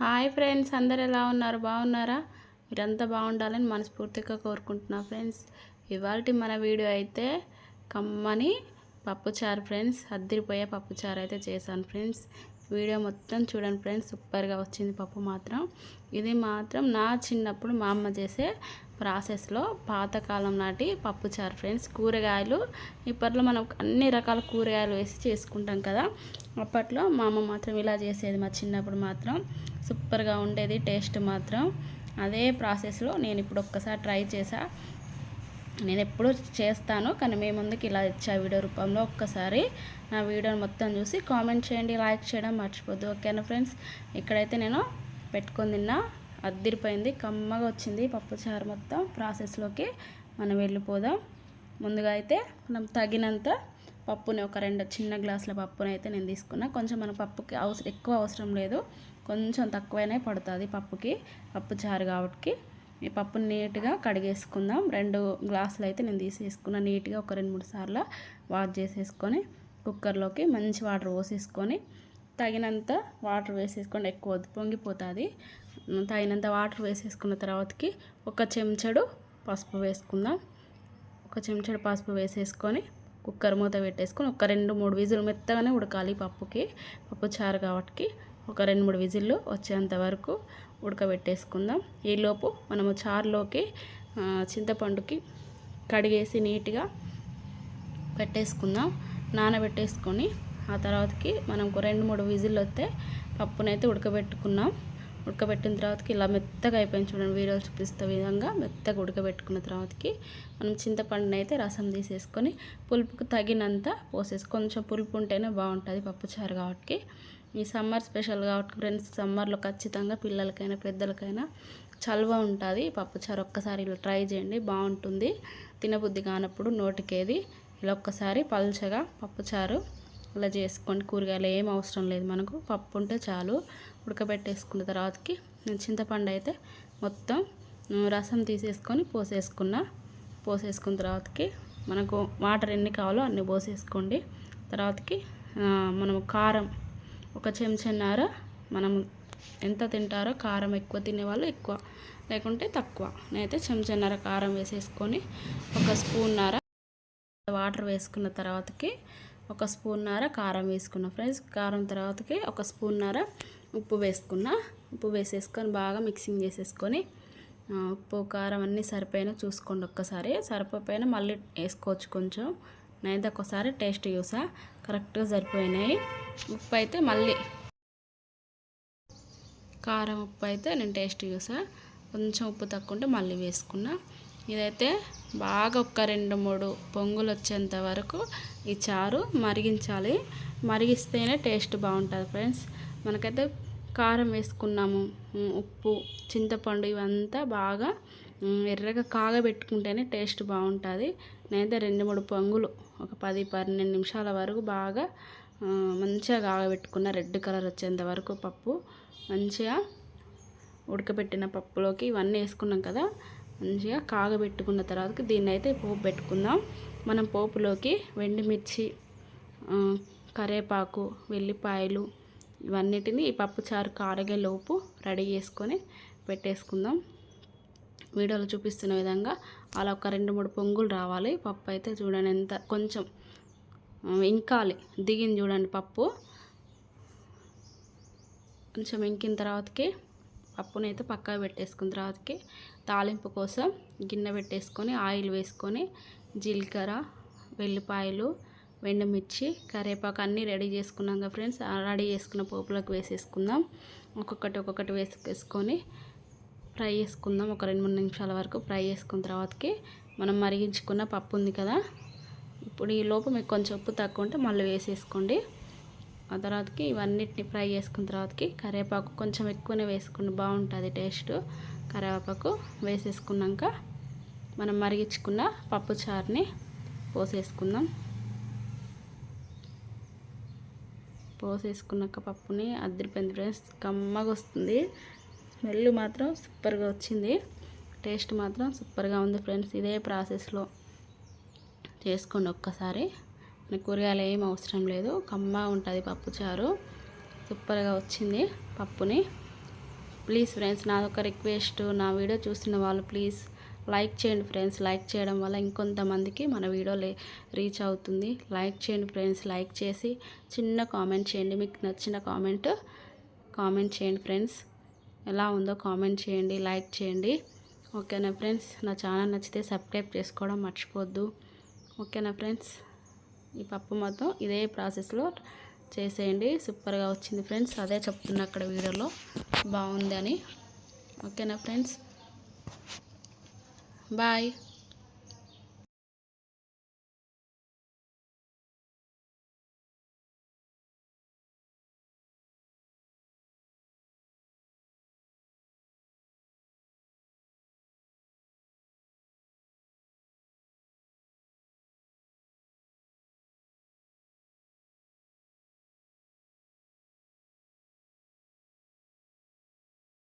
Hi friends, అందరు ఎలా ఉన్నారు? బాగున్నారా? మీరంతా బాగుండాలని మనస్ఫూర్తిగా కోరుకుంటున్నా ఫ్రెండ్స్. ఇవాల్టి మన వీడియో అయితే కమ్మని పప్పుచారు ఫ్రెండ్స్. అద్దిరిపోయే పప్పుచారు అయితే చేశాను ఫ్రెండ్స్. వీడియో మొత్తం చూడండి ఫ్రెండ్స్. సూపర్గా వచ్చింది పప్పు మాత్రం. ఇది మాత్రం నా చిన్నప్పుడు మా అమ్మ చేసే ప్రాసెస్లో పాతకాలం నాటి పప్పుచారు ఫ్రెండ్స్. కూరగాయలు ఇప్పట్లో మనం అన్ని రకాల కూరగాయలు వేసి చేసుకుంటాం కదా, అప్పట్లో మా అమ్మ మాత్రం ఇలా చేసేది. మా చిన్నప్పుడు మాత్రం సూపర్గా ఉండేది టేస్ట్ మాత్రం. అదే ప్రాసెస్లో నేను ఇప్పుడు ఒక్కసారి ట్రై చేసా. నేను ఎప్పుడు చేస్తాను కానీ మీ ముందుకు ఇలా ఇచ్చా వీడియో రూపంలో. ఒక్కసారి నా వీడియోని మొత్తం చూసి కామెంట్ చేయండి, లైక్ చేయడం మర్చిపోద్దు. ఓకేనా ఫ్రెండ్స్? ఇక్కడైతే నేను పెట్టుకొని తిన్నా, అద్దిరిపోయింది, కమ్మగా వచ్చింది పప్పుచారు. మొత్తం ప్రాసెస్లోకి మనం వెళ్ళిపోదాం. ముందుగా అయితే మనం తగినంత పప్పుని, ఒక 2 చిన్న గ్లాసుల పప్పుని అయితే నేను తీసుకున్నా. కొంచెం మన పప్పుకి ఎక్కువ అవసరం లేదు, కొంచెం తక్కువైనా పడుతుంది పప్పుకి, పప్పుచారు కాబట్టి. ఈ పప్పుని నీట్గా కడిగేసుకుందాం. 2 గ్లాసులు అయితే నేను తీసేసుకున్నా. నీట్గా ఒక 2-3 సార్లు వాష్ చేసేసుకొని కుక్కర్లోకి మంచి వాటర్ పోసేసుకొని తగినంత వాటర్ వేసేసుకోండి. ఎక్కువ వద్దు, పొంగిపోతుంది. తగినంత వాటర్ వేసేసుకున్న తర్వాతకి ఒక చెంచాడు పసుపు వేసుకుందాం. ఒక చెంచాడు పసుపు వేసేసుకొని కుక్కర్ మూత పెట్టేసుకొని ఒక 2-3 విజిల్, మెత్తగానే ఉడకాలి పప్పుకి, పప్పుచారు కాబట్టి. ఒక 2-3 విజిల్లు వచ్చేంత వరకు ఉడకబెట్టేసుకుందాం. ఈలోపు మనము చారులోకి చింతపండుకి కడిగేసి నీట్గా పెట్టేసుకుందాం, నానబెట్టేసుకొని. ఆ తర్వాతకి మనం 2-3 విజిల్లు వస్తే పప్పునైతే ఉడకబెట్టుకున్నాం. ఉడకబెట్టిన తర్వాతకి ఇలా మెత్తగా అయిపోయింది చూడండి, వీడియోలు చూపిస్తే విధంగా మెత్తగా ఉడకబెట్టుకున్న తర్వాతకి మనం చింతపండుని అయితే రసం తీసేసుకొని పులుపుకు తగినంత పోసేసి, కొంచెం పులుపు ఉంటేనే బాగుంటుంది పప్పుచారు కాబట్టి. ఈ సమ్మర్ స్పెషల్ కాబట్టి ఫ్రెండ్స్, సమ్మర్లో ఖచ్చితంగా పిల్లలకైనా పెద్దలకైనా చలువ ఉంటుంది పప్పుచారు. ఒక్కసారి ఇలా ట్రై చేయండి, బాగుంటుంది. తినబుద్ధి కానప్పుడు నోటికేది ఇలా ఒక్కసారి పల్చగా పప్పుచారు ఇలా చేసుకోండి. కూరగాయలు ఏం అవసరం లేదు, మనకు పప్పు ఉంటే చాలు. ఉడకబెట్టేసుకున్న తర్వాతకి నేను చింతపండు అయితే మొత్తం రసం తీసేసుకొని పోసేసుకున్న తర్వాతకి మనకు వాటర్ ఎన్ని కావాలో అన్ని పోసేసుకోండి. తర్వాతకి మనము కారం ఒక చెంచాన్నర, మనం ఎంత తింటారో కారం ఎక్కువ తినేవాళ్ళు ఎక్కువ, లేకుంటే తక్కువ. నేనైతే చెంచాన్నర కారం వేసేసుకొని ఒక స్పూన్నర వాటర్ వేసుకున్న తర్వాతకి ఒక స్పూన్నర కారం వేసుకున్నా ఫ్రెండ్స్. కారం తర్వాతకి ఒక స్పూన్నర ఉప్పు వేసుకున్నా. ఉప్పు వేసేసుకొని బాగా మిక్సింగ్ చేసేసుకొని ఉప్పు కారం అన్నీ సరిపోయినా చూసుకోండి. ఒక్కసారి సరిపోయినా మళ్ళీ వేసుకోవచ్చు కొంచెం. నేనైతే ఒకసారి టేస్ట్ చూసా, కరెక్ట్గా సరిపోయినాయి. ఉప్పు అయితే మళ్ళీ కారం ఉప్పు అయితే నేను టేస్ట్ చూసా, కొంచెం ఉప్పు తక్కువ ఉంటే మళ్ళీ వేసుకున్నా. ఇదైతే బాగా ఒక 2-3 పొంగులు వచ్చేంత వరకు ఈ చారు మరిగించాలి. మరిగిస్తేనే టేస్ట్ బాగుంటుంది ఫ్రెండ్స్. మనకైతే కారం వేసుకున్నాము, ఉప్పు, చింతపండు ఇవంతా బాగా ఎర్రగా కాగబెట్టుకుంటేనే టేస్ట్ బాగుంటుంది. నేనైతే 2-3 పొంగులు ఒక 10-12 నిమిషాల వరకు బాగా మంచిగా కాగబెట్టుకున్న, రెడ్ కలర్ వచ్చేంత వరకు పప్పు మంచిగా ఉడకబెట్టిన పప్పులోకి ఇవన్నీ వేసుకున్నాం కదా, మంచిగా కాగబెట్టుకున్న తర్వాతకి దీన్ని అయితే పోపు పెట్టుకుందాం. మనం పోపులోకి ఎండుమిర్చి, కరివేపాకు, వెల్లిపాయలు ఇవన్నిటిని ఈ పప్పుచారు కారగేలోపు రెడీ చేసుకొని పెట్టేసుకుందాం. వీడియోలో చూపిస్తున్న విధంగా అలా ఒక 2-3 పొంగులు రావాలి. పప్పు అయితే చూడండి ఎంత కొంచెం ఇంకాలి, దిగింది చూడండి పప్పు. కొంచెం ఇంకిన తర్వాతకి పప్పుని అయితే పక్కకు పెట్టేసుకున్న తర్వాతకి తాలింపు కోసం గిన్నె పెట్టేసుకొని ఆయిల్ వేసుకొని జీలకర్ర, వెల్లిపాయలు, ఎండుమిర్చి, కరివేపాకు అన్నీ రెడీ చేసుకున్నాం కదా ఫ్రెండ్స్. రెడీ చేసుకున్న పోపులోకి వేసేసుకుందాం. ఒక్కొక్కటి వేసుకొని ఫ్రై చేసుకుందాం. ఒక 2-3 నిమిషాల వరకు ఫ్రై చేసుకున్న తర్వాతకి మనం మరిగించుకున్న పప్పు ఉంది కదా, ఇప్పుడు ఈ లోపు మీకు కొంచెం ఉప్పు తక్కువ ఉంటే మళ్ళీ వేసేసుకోండి. ఆ తర్వాతకి ఇవన్నిటిని ఫ్రై చేసుకున్న తర్వాతకి కరివేపాకు కొంచెం ఎక్కువనే వేసుకుని బాగుంటుంది టేస్ట్. కరివేపాకు వేసేసుకున్నాక మనం మరిగించుకున్న పప్పు చారుని పోసేసుకుందాం. పోసేసుకున్నాక పప్పుని అద్దరిపోయింది ఫ్రెండ్స్, కమ్మగా వస్తుంది. స్మెల్ మాత్రం సూపర్గా వచ్చింది, టేస్ట్ మాత్రం సూపర్గా ఉంది ఫ్రెండ్స్. ఇదే ప్రాసెస్లో చేసుకోండి ఒక్కసారి. కూరగాయలు ఏం అవసరం లేదు, కమ్మగా ఉంటుంది పప్పుచారు. సూపర్గా వచ్చింది పప్పుని. ప్లీజ్ ఫ్రెండ్స్ నాదొక రిక్వెస్ట్, నా వీడియో చూస్తున్న వాళ్ళు ప్లీజ్ లైక్ చేయండి ఫ్రెండ్స్. లైక్ చేయడం వల్ల ఇంకొంతమందికి మన వీడియో రీచ్ అవుతుంది. లైక్ చేయండి ఫ్రెండ్స్. లైక్ చేసి చిన్న కామెంట్ చేయండి, మీకు నచ్చిన కామెంట్ చేయండి ఫ్రెండ్స్. ఎలా ఉందో కామెంట్ చేయండి, లైక్ చేయండి. ఓకేనా ఫ్రెండ్స్, నా ఛానల్ నచ్చితే సబ్స్క్రైబ్ చేసుకోవడం మర్చిపోద్దు. ఓకేనా ఫ్రెండ్స్, ఈ పప్పు మొత్తం ఇదే ప్రాసెస్లో చేసేయండి. సూపర్గా వచ్చింది ఫ్రెండ్స్, అదే చెప్తున్నా అక్కడ వీడియోలో బాగుంది అని. ఓకేనా ఫ్రెండ్స్, బాయ్.